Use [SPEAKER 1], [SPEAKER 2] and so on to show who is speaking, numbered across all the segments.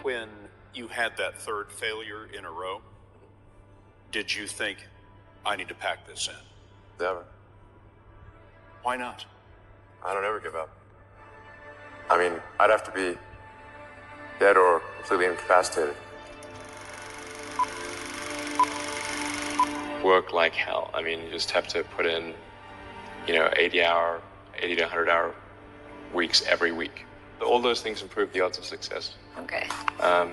[SPEAKER 1] When you had that third failure in a row, did you think, I need to pack this in?
[SPEAKER 2] Never.
[SPEAKER 1] Why not?
[SPEAKER 2] I don't ever give up. I mean, I'd have to be dead or completely incapacitated.
[SPEAKER 3] Work like hell. I mean, you just have to put in, 80 to 100-hour weeks every week. All those things improve the odds of success.
[SPEAKER 4] Okay.
[SPEAKER 3] I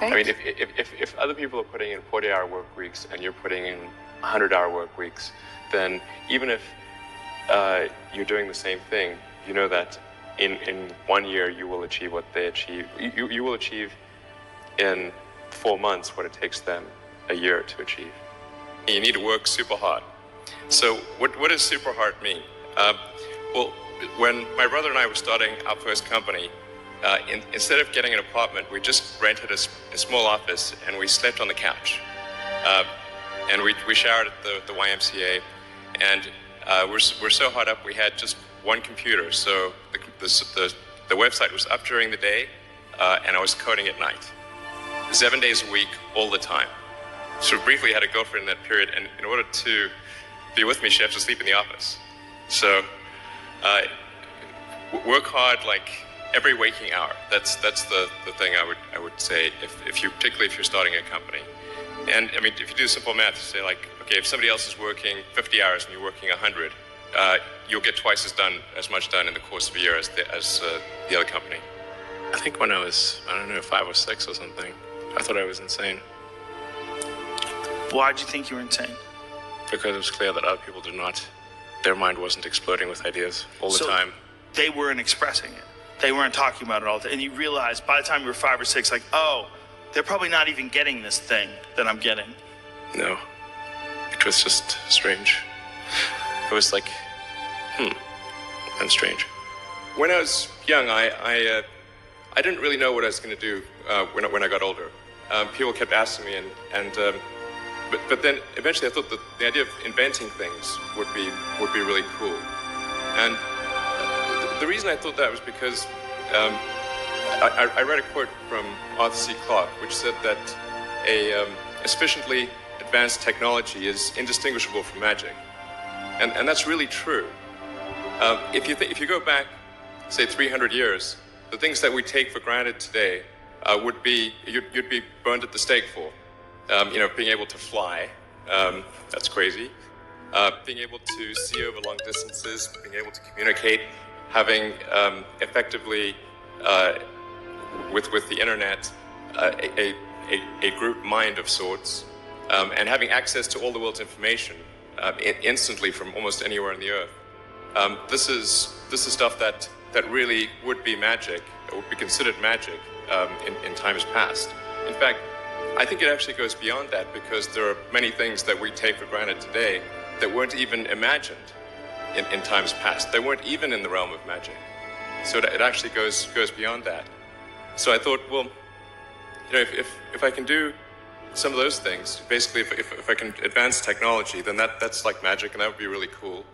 [SPEAKER 3] mean, if other people are putting in 40-hour work weeks and you're putting in 100-hour work weeks, then even if you're doing the same thing, you know that in 1 year you will achieve what they achieve. You will achieve in 4 months what it takes them a year to achieve. You need to work super hard. So what does super hard mean? Well, when my brother and I were starting our first company, instead of getting an apartment, we just rented a small office and we slept on the couch. And we showered at the YMCA, and we're so hot up we had just one computer. So the website was up during the day, and I was coding at night, 7 days a week, all the time. So briefly had a girlfriend in that period, and in order to be with me, she had to sleep in the office. So work hard like every waking hour. That's the thing I would say particularly if you're starting a company. And I mean, if you do simple math, you say like, okay, if somebody else is working 50 hours and you're working 100, you'll get twice as much done in the course of a year as the other company. I think when I was, 5 or 6 or something, I thought I was insane.
[SPEAKER 5] Why did you think you were insane?
[SPEAKER 3] Because it was clear that other people their mind wasn't exploding with ideas all the time.
[SPEAKER 5] They weren't expressing it. They weren't talking about it all the time. And you realized by the time you were 5 or 6, like, oh, they're probably not even getting this thing that I'm getting.
[SPEAKER 3] No. It was just strange. It was like, I'm strange. When I was young, I didn't really know what I was going to do when I got older. People kept asking me, but then eventually I thought that the idea of inventing things would be really cool. And the reason I thought that was because I read a quote from Arthur C. Clarke, which said that a sufficiently advanced technology is indistinguishable from magic, and that's really true. If you go back, say 300 years, the things that we take for granted today would be you'd be burned at the stake for. Being able to fly, that's crazy. Being able to see over long distances, being able to communicate, having effectively, with the internet, a group mind of sorts, and having access to all the world's information instantly from almost anywhere on the earth. This is stuff that really would be magic, would be considered magic in times past. In fact, I think it actually goes beyond that, because there are many things that we take for granted today that weren't even imagined in times past. They weren't even in the realm of magic. So it actually goes beyond that. So I thought, well, if I can do some of those things, basically if I can advance technology, then that's like magic, and that would be really cool.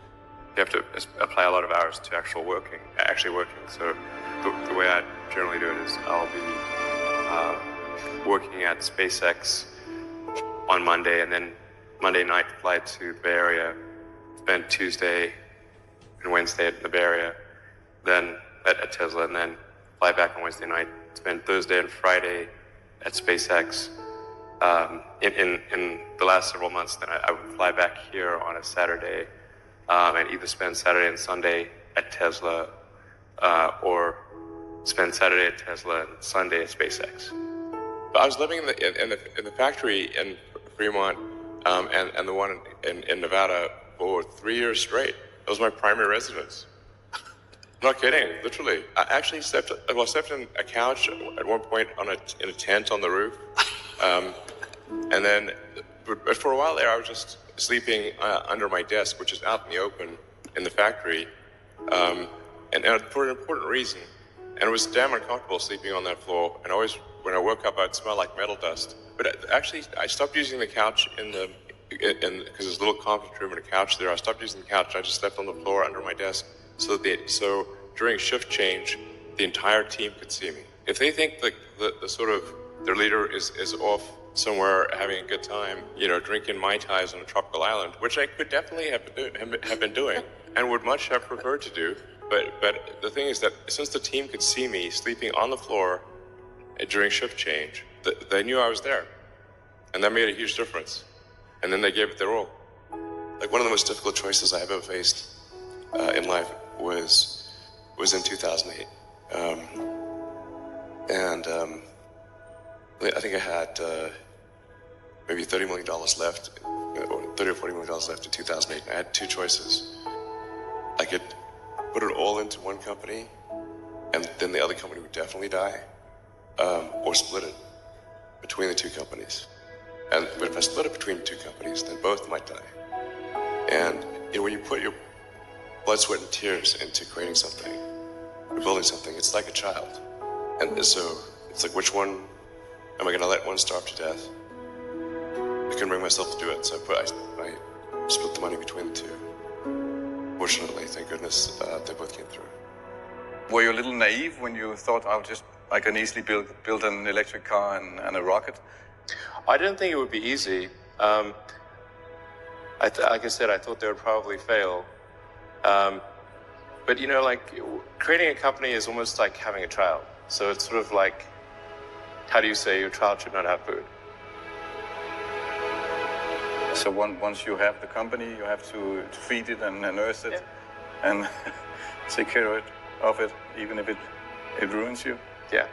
[SPEAKER 3] You have to apply a lot of hours to actually working. So the way I generally do it is I'll be working at SpaceX on Monday, and then Monday night fly to the Bay Area, spend Tuesday and Wednesday at the Bay Area, then at Tesla, and then fly back on Wednesday night, spend Thursday and Friday at SpaceX. In the last several months, then I would fly back here on a Saturday, and either spend Saturday and Sunday at Tesla, or spend Saturday at Tesla and Sunday at SpaceX. But I was living in the factory in Fremont, and the one in Nevada for 3 years straight. That was my primary residence. I'm not kidding, literally. I actually slept in a couch at one point in a tent on the roof, and then, but for a while there, I was just sleeping under my desk, which is out in the open in the factory, and for an important reason. And it was damn uncomfortable sleeping on that floor. And always, when I woke up, I'd smell like metal dust. But actually, I stopped using the couch because there's a little conference room and a couch there. I stopped using the couch. I just slept on the floor under my desk, so during shift change, the entire team could see me. If they think the sort of their leader is off somewhere having a good time, drinking Mai Tais on a tropical island, which I could definitely have been doing and would much have preferred to do. But the thing is that since the team could see me sleeping on the floor during shift change, they knew I was there. And that made a huge difference. And then they gave it their all. Like, one of the most difficult choices I have ever faced in life was in 2008. I think I had maybe $30 million left, or $30 or $40 million left in 2008. And I had two choices. I could put it all into one company, and then the other company would definitely die, or split it between the two companies. But if I split it between the two companies, then both might die. And when you put your blood, sweat, and tears into creating something, or building something, it's like a child. And so it's like, which one am I going to let one starve to death? I couldn't bring myself to do it, so I split the money between the two. Fortunately, thank goodness, they both came through.
[SPEAKER 4] Were you a little naive when you thought, I can easily build an electric car and a rocket?
[SPEAKER 3] I didn't think it would be easy. Like I said, I thought they would probably fail. But creating a company is almost like having a child. So it's sort of like, how do you say your child should not have food?
[SPEAKER 4] So once you have the company, you have to feed it and nurse it, and take care of it, even if it ruins you.
[SPEAKER 3] Yeah.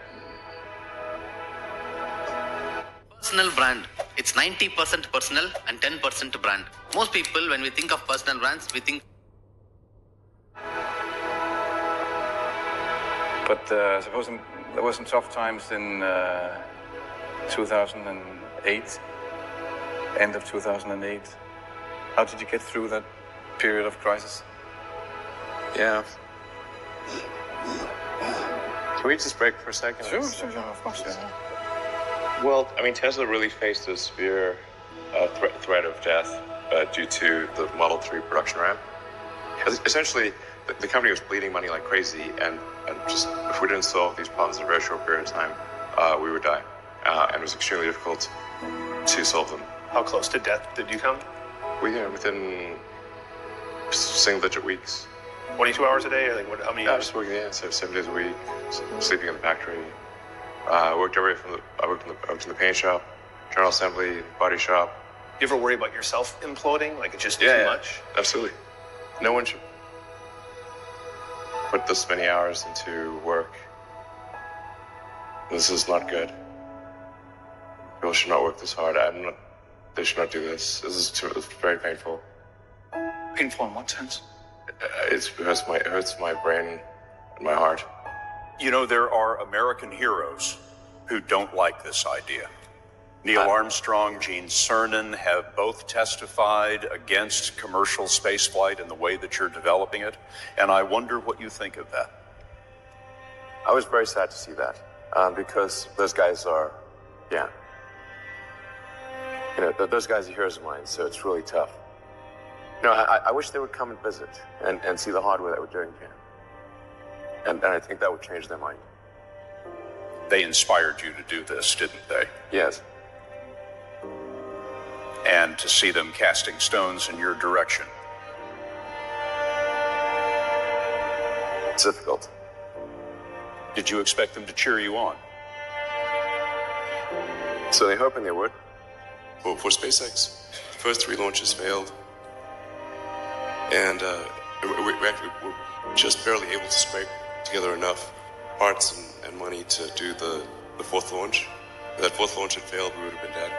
[SPEAKER 6] Personal brand. It's 90% personal and 10% brand. Most people, when we think of personal brands, we think.
[SPEAKER 4] But suppose there were some tough times in 2008, end of 2008. How did you get through that period of crisis?
[SPEAKER 3] Yeah. Can we just break for a second?
[SPEAKER 4] Sure, of course. Yeah.
[SPEAKER 3] Well, Tesla really faced a severe threat of death due to the Model 3 production ramp. Essentially, the company was bleeding money like crazy, and just if we didn't solve these problems in a very short period of time, we would die. And it was extremely difficult to solve them.
[SPEAKER 7] How close to death did you come?
[SPEAKER 3] Within single-digit weeks.
[SPEAKER 7] 22 hours a day, or how many
[SPEAKER 3] I
[SPEAKER 7] hours?
[SPEAKER 3] was working 7 days a week, sleeping in the factory. I worked in the paint shop, general assembly, body shop.
[SPEAKER 7] You ever worry about yourself imploding? Like it's just too much?
[SPEAKER 3] Absolutely. No one should put this many hours into work. This is not good. People should not work this hard. They should not do this. It's very painful.
[SPEAKER 7] Painful in what sense?
[SPEAKER 3] It hurts my brain and my heart.
[SPEAKER 1] There are American heroes who don't like this idea. Neil Armstrong, Gene Cernan have both testified against commercial spaceflight in the way that you're developing it, and I wonder what you think of that.
[SPEAKER 2] I was very sad to see that, because those guys are, those guys are heroes of mine, so it's really tough. I wish they would come and visit and see the hardware that we're doing here. And I think that would change their mind.
[SPEAKER 1] They inspired you to do this, didn't they?
[SPEAKER 2] Yes.
[SPEAKER 1] And to see them casting stones in your direction.
[SPEAKER 2] It's difficult.
[SPEAKER 1] Did you expect them to cheer you on?
[SPEAKER 2] So they're hoping they would.
[SPEAKER 3] Well, for SpaceX, the first 3 launches failed. And we're just barely able to scrape together enough parts and money to do the 4th launch. If that 4th launch had failed, we would have been dead.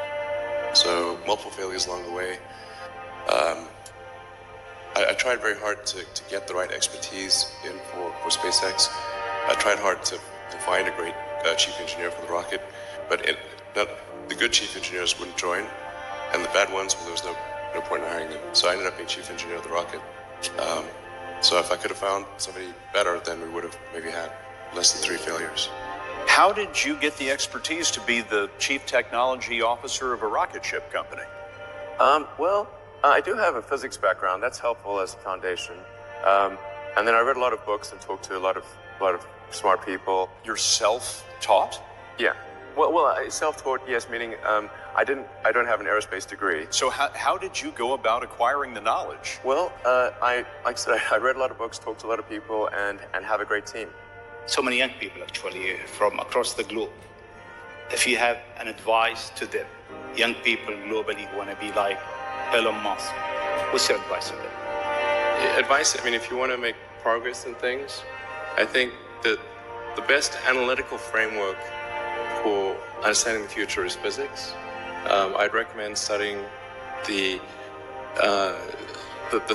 [SPEAKER 3] So multiple failures along the way. I tried very hard to get the right expertise in for SpaceX. I tried hard to find a great chief engineer for the rocket, but the good chief engineers wouldn't join, and the bad ones, well, there was no point in hiring them. So I ended up being chief engineer of the rocket. So if I could have found somebody better, then we would have maybe had less than 3 failures.
[SPEAKER 1] How did you get the expertise to be the chief technology officer of a rocket ship company?
[SPEAKER 2] Well, I do have a physics background. That's helpful as a foundation. And then I read a lot of books and talked to a lot of smart people.
[SPEAKER 1] You're self-taught?
[SPEAKER 2] Yeah. Well, self-taught, yes, meaning I don't have an aerospace degree.
[SPEAKER 1] So how did you go about acquiring the knowledge?
[SPEAKER 2] Well, like I said, I read a lot of books, talked to a lot of people, and have a great team.
[SPEAKER 8] So many young people actually from across the globe. If you have an advice to them, young people globally who want to be like Elon Musk, what's your advice to them?
[SPEAKER 3] Advice, I mean, if you want to make progress in things, I think that the best analytical framework for understanding the future is physics. I'd recommend studying the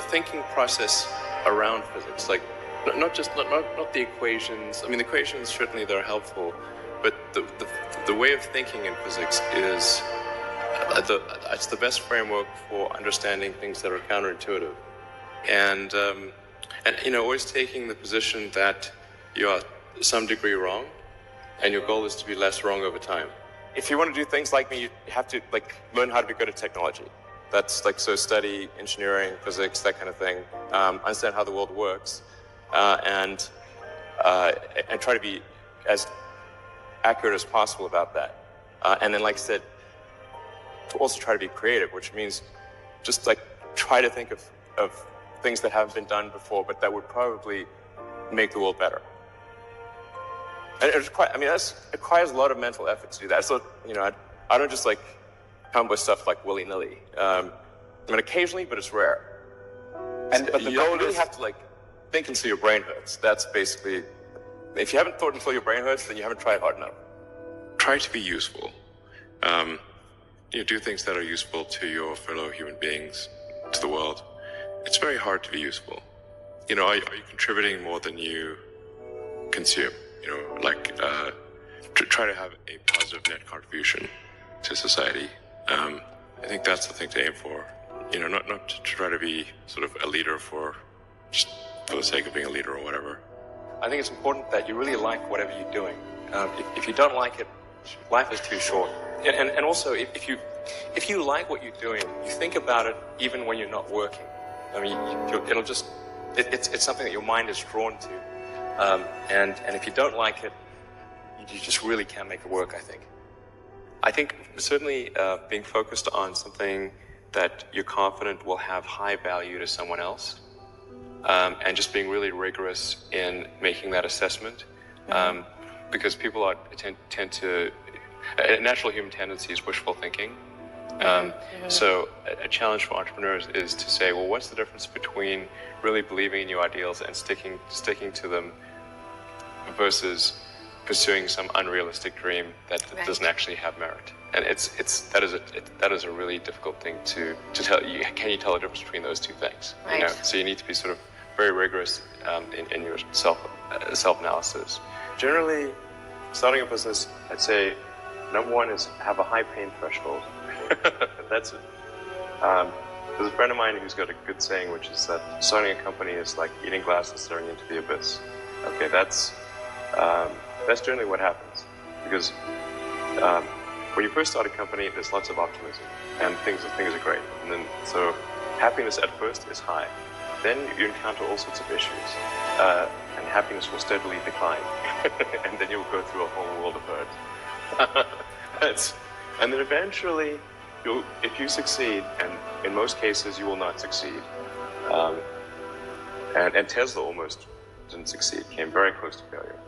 [SPEAKER 3] thinking process around physics, like not the equations. I mean, the equations certainly they're helpful, but the way of thinking in physics is it's the best framework for understanding things that are counterintuitive, and always taking the position that you are to some degree wrong, and your goal is to be less wrong over time.
[SPEAKER 2] If you want to do things like me, you have to learn how to be good at technology. That's so study engineering, physics, that kind of thing. Understand how the world works, and try to be as accurate as possible about that. And then, like I said, to also try to be creative, which means just try to think of things that haven't been done before, but that would probably make the world better. And it requires a lot of mental effort to do that. So, I don't just come up with stuff willy-nilly. Occasionally, but it's rare. But you really have to think until your brain hurts. That's basically, if you haven't thought until your brain hurts, then you haven't tried hard enough.
[SPEAKER 3] Try to be useful. Do things that are useful to your fellow human beings, to the world. It's very hard to be useful. Are you contributing more than you consume? Try to have a positive net contribution to society. I think that's the thing to aim for. Not to try to be sort of a leader for the sake of being a leader or whatever. I think it's important that you really like whatever you're doing. If you don't like it, life is too short. And also, if you like what you're doing, you think about it even when you're not working. I mean, it's something that your mind is drawn to. And if you don't like it, you just really can't make it work, I think. I think certainly being focused on something that you're confident will have high value to someone else, and just being really rigorous in making that assessment, because people tend to, a natural human tendency is wishful thinking. So a challenge for entrepreneurs is to say, well, what's the difference between really believing in your ideals and sticking to them versus pursuing some unrealistic dream that doesn't actually have merit? And that is a really difficult thing to tell you. Can you tell the difference between those two things?
[SPEAKER 9] Right.
[SPEAKER 3] So you need to be sort of very rigorous in your self-analysis. Generally, starting a business, I'd say number one is have a high pain threshold. That's it. There's a friend of mine who's got a good saying, which is that starting a company is like eating glass and staring into the abyss. Okay, that's generally what happens, because when you first start a company, there's lots of optimism and things are great, and then so happiness at first is high. Then you encounter all sorts of issues, and happiness will steadily decline, and then you'll go through a whole world of hurt. And then eventually, if you succeed, and in most cases you will not succeed, and Tesla almost didn't succeed, came very close to failure.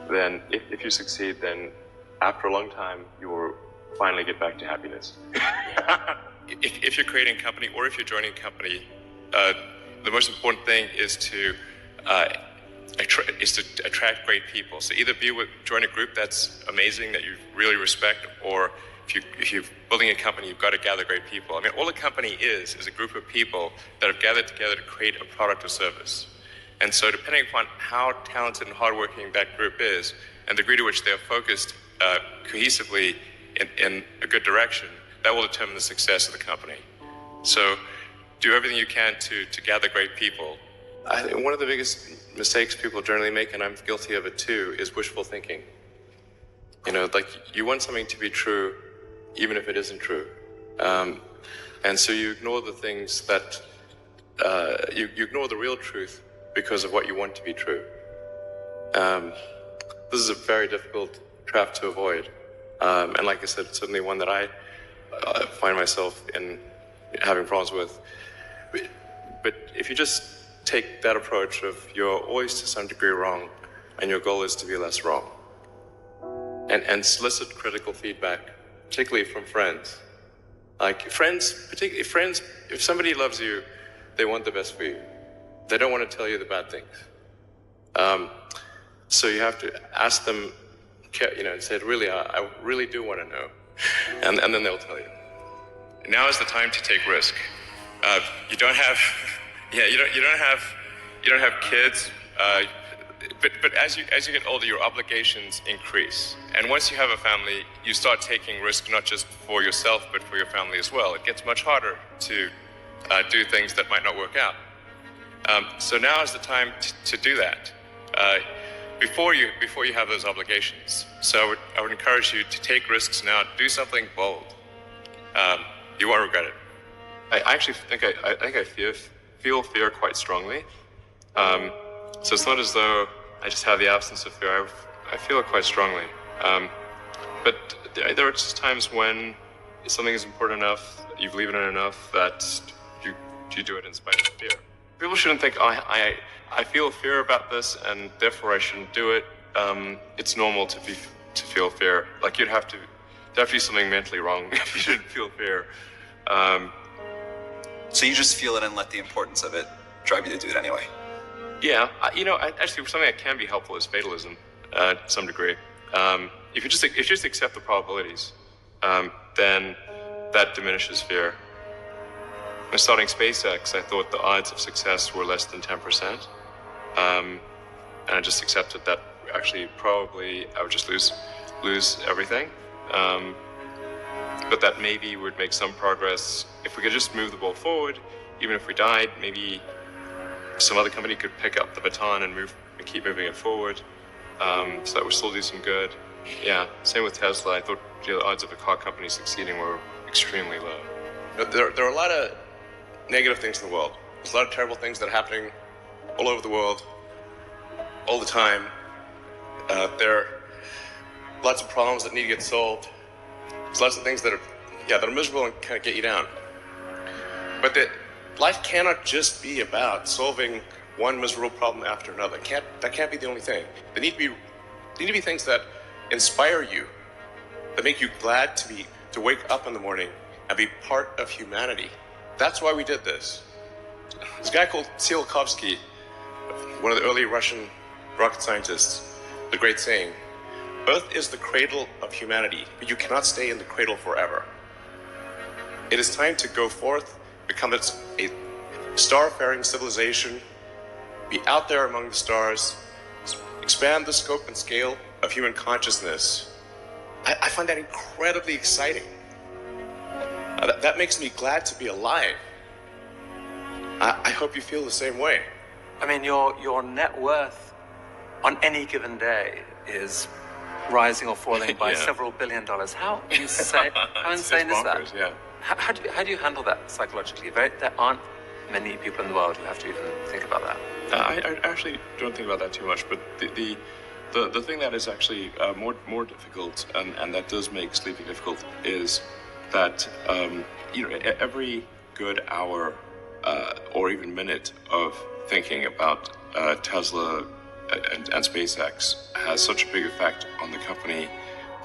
[SPEAKER 3] Then if you succeed, then after a long time, you will finally get back to happiness. If you're creating a company or if you're joining a company, the most important thing is to attract great people. So either join a group that's amazing, that you really respect, or if you're building a company, you've got to gather great people. I mean, all a company is a group of people that have gathered together to create a product or service. And so depending upon how talented and hardworking that group is, and the degree to which they're focused cohesively in a good direction, that will determine the success of the company. So do everything you can to gather great people. I think one of the biggest mistakes people generally make, and I'm guilty of it too, is wishful thinking. You want something to be true, even if it isn't true. And so you ignore the things that, you ignore the real truth because of what you want to be true. This is a very difficult
[SPEAKER 2] trap to avoid. And like I said, it's certainly one that I find myself in having problems with. But if you just take that approach of you're always to some degree wrong, and your goal is to be less wrong, and solicit critical feedback, particularly from friends. Like friends, particularly friends, if somebody loves you, they want the best for you. They don't want to tell you the bad things. So you have to ask them, and say, really, I really do want to know, and then they'll tell you.
[SPEAKER 3] Now is the time to take risk. You don't have kids. But as you get older, your obligations increase. And once you have a family, you start taking risk not just for yourself, but for your family as well. It gets much harder to do things that might not work out. So now is the time to do that. Before you have those obligations. So I would encourage you to take risks now. Do something bold. You won't regret it. I actually think I feel fear quite strongly. So it's not as though I just have the absence of fear. I feel it quite strongly. But there are just times when something is important enough, you believe in it enough, that you do it in spite of fear. People shouldn't think, I feel fear about this and therefore I shouldn't do it. It's normal to feel fear. Like there'd have to be something mentally wrong if you shouldn't feel fear.
[SPEAKER 9] So you just feel it and let the importance of it drive you to do it anyway.
[SPEAKER 2] Yeah, actually, something that can be helpful is fatalism, to some degree. If you just accept the probabilities, then that diminishes fear. When starting SpaceX, I thought the odds of success were less than 10%, and I just accepted that actually probably I would just lose everything. But that maybe would make some progress if we could just move the ball forward. Even if we died, maybe some other company could pick up the baton and keep moving it forward, so that would still do some good. Yeah, same with Tesla. I thought the odds of a car company succeeding were extremely low. There are a lot of negative things in the world. There's a lot of terrible things that are happening all over the world, all the time. There are lots of problems that need to get solved. There's lots of things that are miserable and kind of get you down. But life cannot just be about solving one miserable problem after another. That can't be the only thing. There need to be things that inspire you, that make you glad to wake up in the morning and be part of humanity. That's why we did this. This guy called Tsiolkovsky, one of the early Russian rocket scientists, the great saying, "Earth is the cradle of humanity, but you cannot stay in the cradle forever." It is time to go forth, become a star-faring civilization, be out there among the stars, expand the scope and scale of human consciousness. I find that incredibly exciting. That makes me glad to be alive. I hope you feel the same way.
[SPEAKER 10] I mean, your net worth on any given day is rising or falling by several $1 billion. How insane! How insane is that?
[SPEAKER 2] Yeah.
[SPEAKER 10] How do you handle that psychologically? There aren't many people in the world who have to even think about that.
[SPEAKER 2] I actually don't think about that too much, but the thing that is actually more difficult, and that does make sleeping difficult, is that every good hour or even minute of thinking about Tesla and SpaceX has such a big effect on the company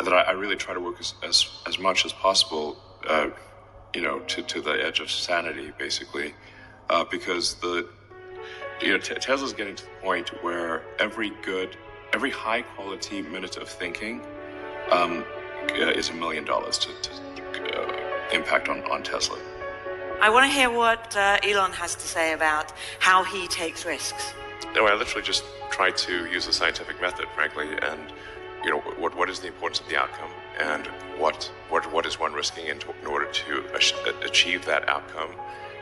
[SPEAKER 2] that I really try to work as much as possible, to the edge of sanity, basically, because Tesla's getting to the point where every high quality minute of thinking is $1 million to impact on Tesla.
[SPEAKER 11] I want to hear what Elon has to say about how he takes risks.
[SPEAKER 2] No, I literally just try to use the scientific method, frankly, and what is the importance of the outcome, and what is one risking in order to achieve that outcome.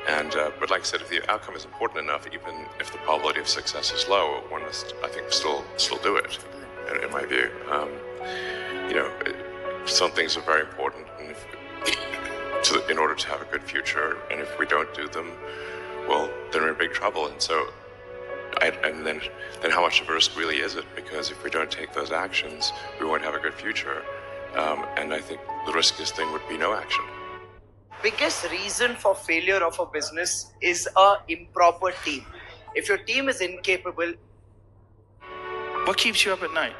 [SPEAKER 2] And but like I said, if the outcome is important enough, even if the probability of success is low, one must, I think, still do it. In my view, some things are very important, and in order to have a good future, and if we don't do them, well, then we're in big trouble. And so
[SPEAKER 3] and then how much of a risk really is it? Because if we don't take those actions, we won't have a good future. And I think the riskiest thing would be no action.
[SPEAKER 12] Biggest reason for failure of a business is a improper team. If your team is incapable.
[SPEAKER 5] What keeps you up at night?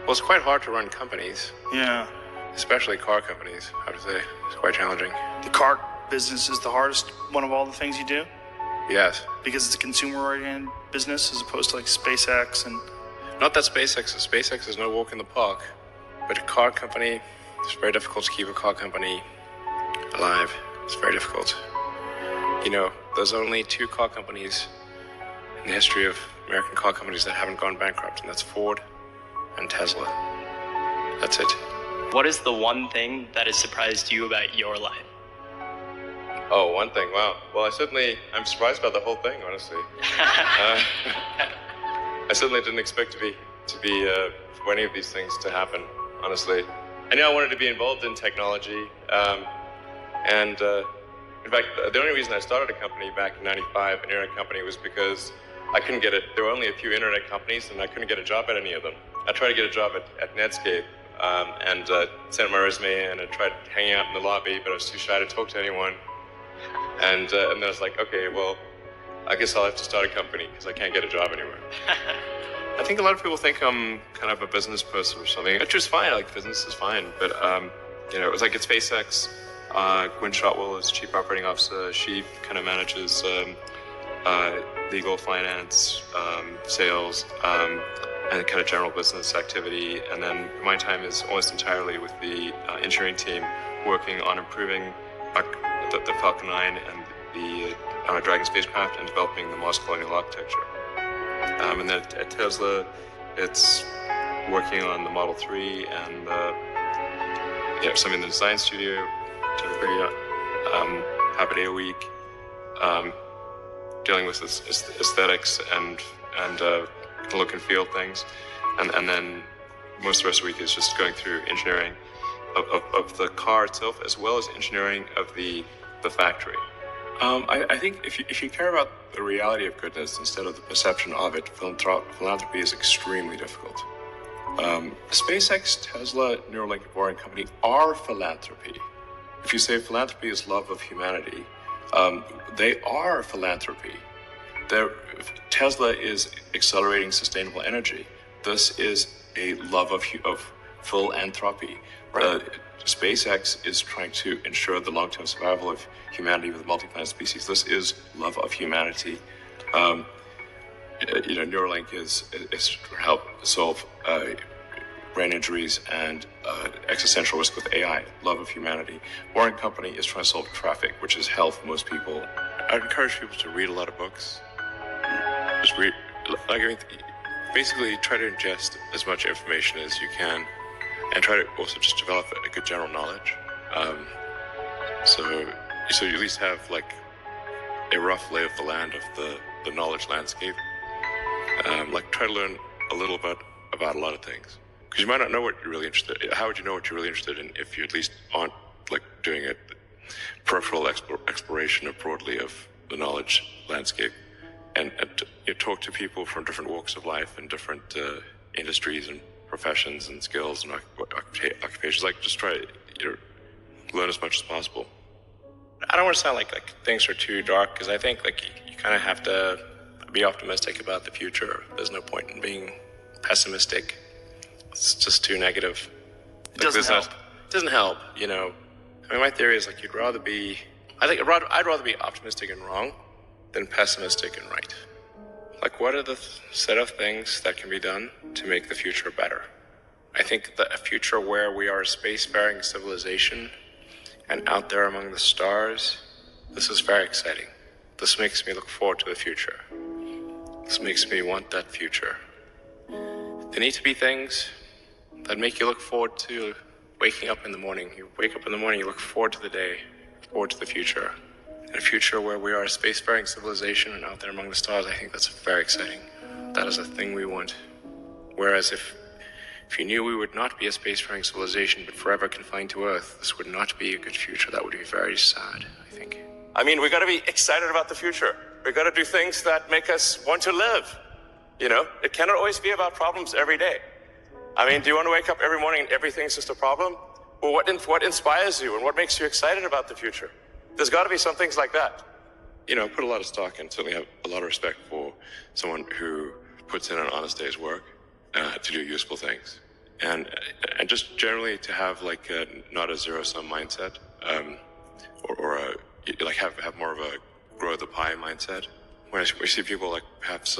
[SPEAKER 3] Well, it's quite hard to run companies.
[SPEAKER 5] Yeah.
[SPEAKER 3] Especially car companies, I would say. It's quite challenging.
[SPEAKER 5] The car business is the hardest one of all the things you do?
[SPEAKER 3] Yes.
[SPEAKER 5] Because it's a consumer-oriented business as opposed to like SpaceX and...
[SPEAKER 3] Not that SpaceX is no walk in the park, but a car company, it's very difficult to keep a car company alive. It's very difficult. You know, there's only 2 car companies in the history of American car companies that haven't gone bankrupt, and that's Ford and Tesla. That's it.
[SPEAKER 13] What is the one thing that has surprised you about your life?
[SPEAKER 3] Oh, one thing, wow. Well, I'm surprised about the whole thing, honestly. I certainly didn't expect to be for any of these things to happen, honestly. I knew I wanted to be involved in technology, and in fact, the only reason I started a company back in '95, an internet company, was because I couldn't get it. There were only a few internet companies, and I couldn't get a job at any of them. I tried to get a job at Netscape, and sent my resume in and tried hanging out in the lobby, but I was too shy to talk to anyone. And then I was like, okay, well, I guess I'll have to start a company because I can't get a job anywhere. I think a lot of people think I'm kind of a business person or something, which is fine. Like, business is fine, but you know, it was like at SpaceX. Gwen Shotwell is Chief Operating Officer. She kind of manages legal, finance, sales, and kind of general business activity. And then my time is almost entirely with the engineering team, working on improving the Falcon 9 and the Dragon spacecraft and developing the Mars colonial architecture. And then at Tesla, it's working on the Model 3 and some in the design studio, typically half a day a week, dealing with aesthetics and look and feel things, and then most of the rest of the week is just going through engineering of the car itself, as well as engineering of the factory. I think if you care about the reality of goodness instead of the perception of it, philanthropy is extremely difficult. SpaceX, Tesla, Neuralink, and Boring Company are philanthropy. If you say philanthropy is love of humanity, they are philanthropy. Tesla is accelerating sustainable energy. This is a love of philanthropy. Right. SpaceX is trying to ensure the long-term survival of humanity with multi-planet species. This is love of humanity. Neuralink is to help solve brain injuries and existential risk with AI, love of humanity. Boring Company is trying to solve traffic, which is health for most people. I'd encourage people to read a lot of books. Just read, basically try to ingest as much information as you can, and try to also just develop a good general knowledge. So you at least have like a rough lay of the land of the knowledge landscape. Try to learn a little bit about a lot of things. Because you might not know what you're really interested in. How would you know what you're really interested in if you at least aren't doing a peripheral exploration broadly of the knowledge landscape? And talk to people from different walks of life and different industries and professions and skills and occupations. Just try to learn as much as possible. I don't want to sound like things are too dark, because I think you kind of have to be optimistic about the future. There's no point in being pessimistic. It's just too negative.
[SPEAKER 5] It doesn't help.
[SPEAKER 3] It doesn't help, my theory is I'd rather be optimistic and wrong than pessimistic and right. What are the set of things that can be done to make the future better? I think that a future where we are a spacefaring civilization and out there among the stars, this is very exciting. This makes me look forward to the future. This makes me want that future. There need to be things that make you look forward to waking up in the morning. You wake up in the morning, you look forward to the day, forward to the future. In a future where we are a spacefaring civilization and out there among the stars, I think that's very exciting. That is a thing we want. Whereas if you knew we would not be a spacefaring civilization but forever confined to Earth, this would not be a good future. That would be very sad, I think.
[SPEAKER 14] We got to be excited about the future.
[SPEAKER 2] We've got to do things that make us want to live. You know, it cannot always be about problems every day. I mean, do you want to wake up every morning and everything's just a problem? Well, what inspires you and what makes you excited about the future? There's got to be some things like that.
[SPEAKER 3] You know, I put a lot of stock and certainly have a lot of respect for someone who puts in an honest day's work to do useful things. And just generally to have like not a zero-sum mindset, or like have more of a grow the pie mindset. When we see people like perhaps,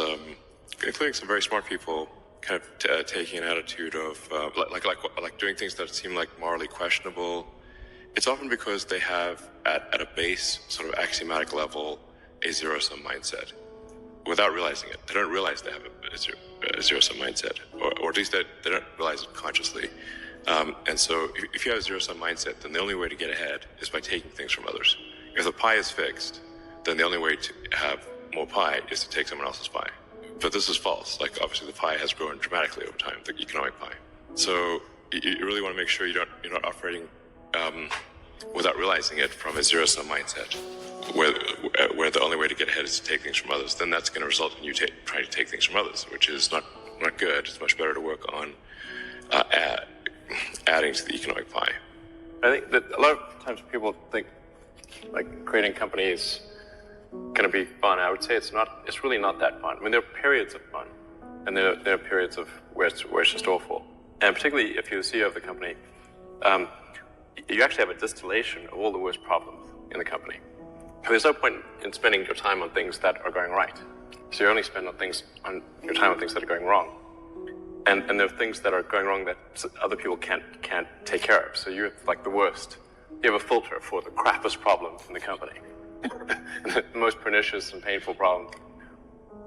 [SPEAKER 3] including some very smart people, kind of taking an attitude of like doing things that seem like morally questionable, it's often because they have at a base sort of axiomatic level a zero-sum mindset without realizing it. They don't realize they have a zero-sum mindset, or at least they don't realize it consciously. And so if you have a zero-sum mindset, then the only way to get ahead is by taking things from others. If the pie is fixed, then the only way to have more pie is to take someone else's pie. But this is false. Like, obviously the pie has grown dramatically over time, the economic pie. So you really want to make sure you're not operating without realizing it from a zero-sum mindset, where the only way to get ahead is to take things from others. Then that's going to result in you trying to take things from others, which is not good. It's much better to work on adding to the economic pie.
[SPEAKER 2] I think that a lot of times people think like creating companies going to be fun. I would say it's really not that fun. I mean, there are periods of fun, and there are periods of where it's just awful. And particularly if you're the CEO of the company, you actually have a distillation of all the worst problems in the company. And there's no point in spending your time on things that are going right. So you only spend your time on things that are going wrong. And there are things that are going wrong that other people can't take care of. So you're like the worst. You have a filter for the crappiest problems in the company. The most pernicious and painful problems.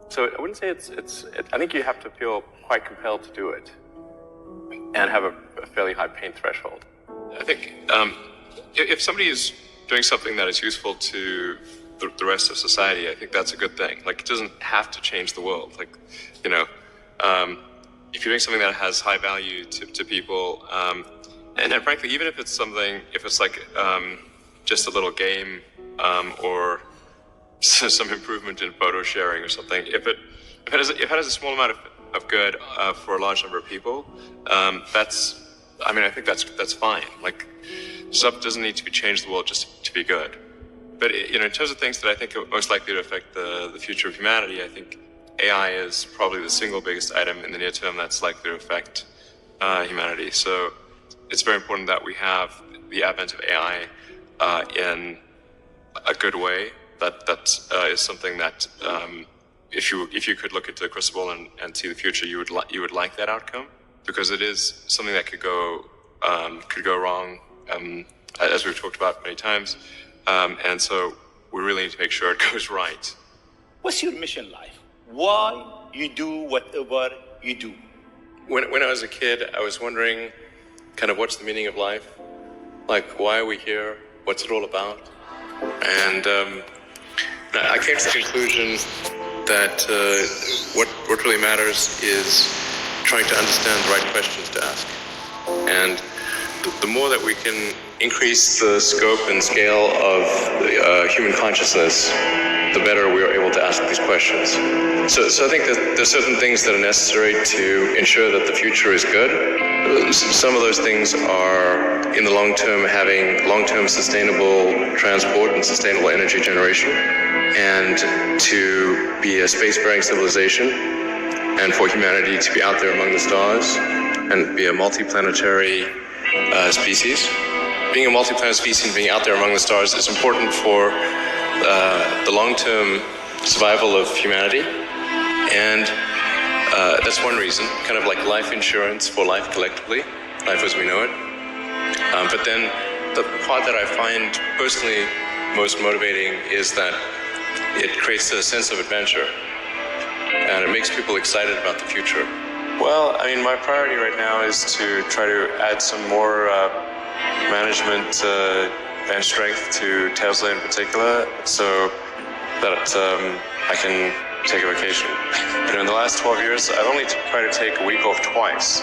[SPEAKER 2] So I wouldn't say I think you have to feel quite compelled to do it and have a fairly high pain threshold.
[SPEAKER 3] I think if somebody is doing something that is useful to the rest of society, I think that's a good thing. Like, it doesn't have to change the world. Like, you know, if you're doing something that has high value to people, and frankly, even if it's like just a little game, or some improvement in photo sharing or something, if it has a small amount of good for a large number of people, I think that's fine. Like, stuff doesn't need to change the world just to be good. But in terms of things that I think are most likely to affect the future of humanity, I think AI is probably the single biggest item in the near term that's likely to affect humanity. So it's very important that we have the advent of AI in a good way. That is something that if you could look into the crystal ball and see the future, you would like that outcome, because it is something that could go wrong, as we've talked about many times, and so we really need to make sure it goes right.
[SPEAKER 8] What's your mission in life? Why you do whatever you do?
[SPEAKER 3] When I was a kid, I was wondering kind of what's the meaning of life? Like, why are we here? What's it all about? And I came to the conclusion that what really matters is trying to understand the right questions to ask. And the more that we can increase the scope and scale of human consciousness, the better we are able to ask these questions. So I think that there's certain things that are necessary to ensure that the future is good. Some of those things are, in the long term, having long-term sustainable transport and sustainable energy generation, and to be a spacefaring civilization, and for humanity to be out there among the stars and be a multi-planetary species. Being a multi-planet species and being out there among the stars is important for the long-term survival of humanity, and that's one reason, kind of like life insurance for life collectively, life as we know it. But then the part that I find personally most motivating is that it creates a sense of adventure, and it makes people excited about the future. Well, I mean, my priority right now is to try to add some more management and strength to Tesla in particular, so that I can take a vacation. In the last 12 years, I've only tried to take a week off twice.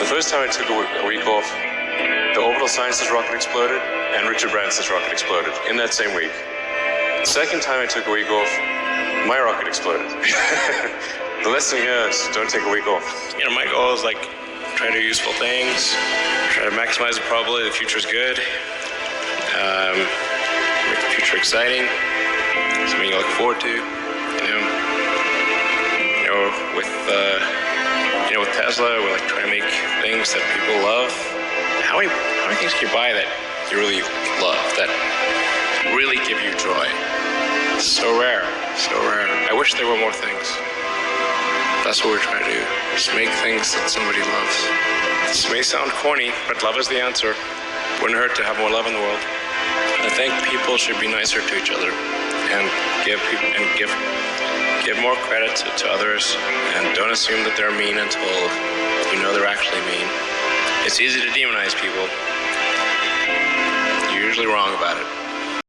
[SPEAKER 3] The first time I took a week off, the Orbital Sciences rocket exploded, and Richard Branson's rocket exploded in that same week. The second time I took a week off,
[SPEAKER 2] my rocket exploded. The lesson here is don't take a week off.
[SPEAKER 3] My goal is like try to do useful things, try to maximize the probability the future is good, make the future exciting, something you look forward to. With Tesla, we're like trying to make things that people love. How many things can you buy that you really love, that really give you joy? So rare, so rare. I wish there were more things. That's what we're trying to do. Just make things that somebody loves. This may sound corny, but love is the answer. Wouldn't hurt to have more love in the world. I think people should be nicer to each other and give more credit to others, and don't assume that they're mean until you know they're actually mean. It's easy to demonize people. You're usually wrong about it.